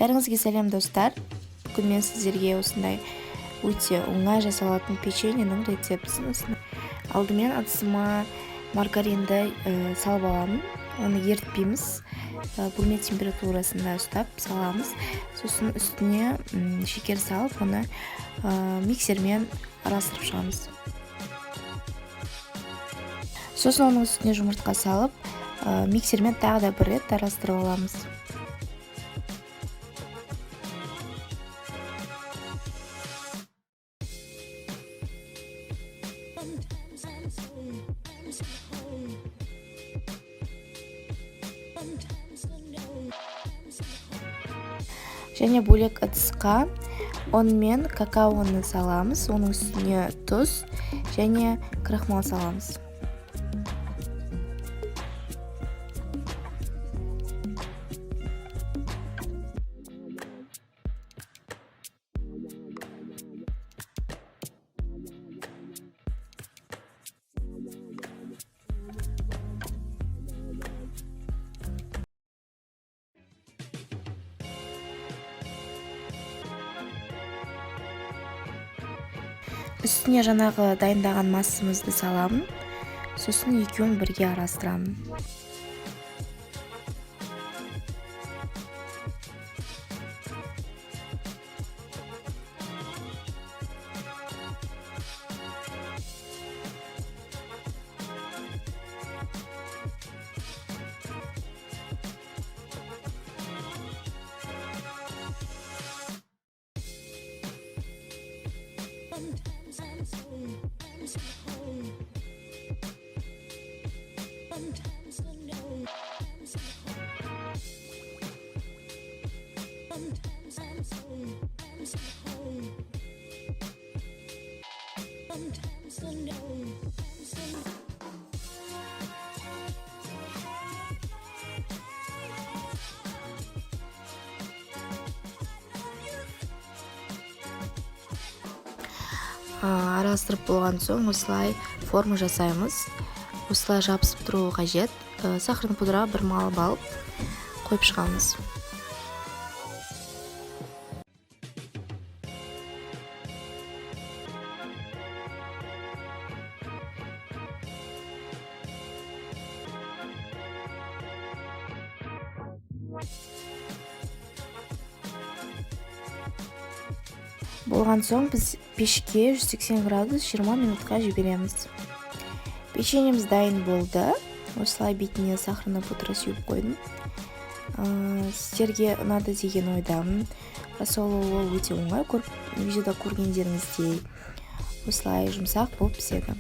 Бәріңізге сәлем достар. Бүгін мен сіздерге осындай өте оңай жасалатын печеньенің рецептісін ұсынамын. Алдымен ыдысыма маргаринді салып аламын. Оны ерітпейміз. Бөлме температурасында ұстап саламыз. Сосын үстіне шекер салып, оны миксермен араластырып шығамыз. Сосын оның үстіне жұмыртқа салып, миксермен тағы да бір рет араластырып аламыз. Және бөлек ыдысқа ұн мен какаоны саламыз. Оның үстіне тұз және крахмал саламыз. Үстіне жаңағы дайындаған массамызды саламын. Сосын екеуін бірге араластырамын. Араластырып болған соң осылай форма жасаймыз. Осылай жабысып тұруы қажет. Сахарный пудраға бір малып алып қойып шығамыз. Болған соң біз пешке 180 градус 20 минутқа жібереміз. Печеньеміз дайын болды. Осылай бетіне сахарный пудра сеуіп қойдым. Сіздерге ұнады деген ойдамын. Расолы ол өте оңай, видеода көргендеріңіздей осылай жұмсақ болып піседі.